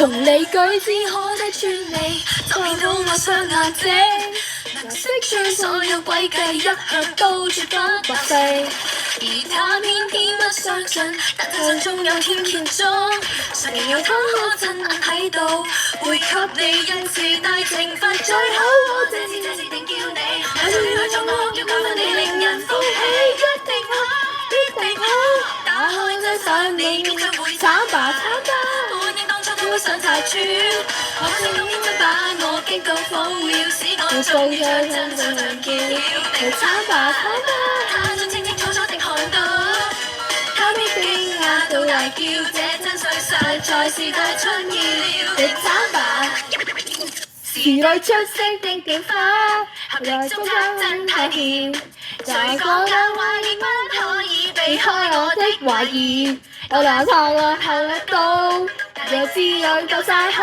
從你舉止可睇穿你，就變到我雙眼睛，能識穿所有詭計，一向都絕不白費。而他偏偏不相信，但他心中有天蠍座，常有他可親眼睇到，會給你一次大懲罰。最好我這次定叫你，拿着你來作惡，要教訓你令人歡喜，一定好，必定好。打開真相，你卻會慘吧慘吧。本應當初都想拆穿，可惜今天真把我激到瘋了，使我終於真相叫你慘吧慘吧。他將清清楚楚地看到，他必驚訝到大叫，這真相實在是太出意料。你慘吧！時來出色的點花，合力中間真太甜，在講假話亦不可以避開我的懷疑。有兩趟啦，後一刀，又滋養夠晒好，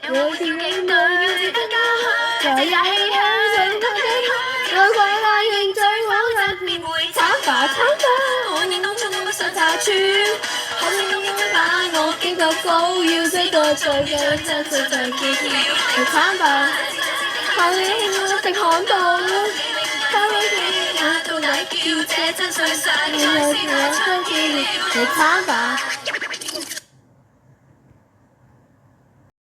有條影女要自得加好，又也氣香最多的好，有鬼拉認罪往入面會慘吧慘吧。我認當初我不想拆穿，可惜今天把我激到高，要追個最嘅真相就結了，你慘吧。後你我一定看到，他會驚訝到大叫，這真相實在是太出意料，你慘吧。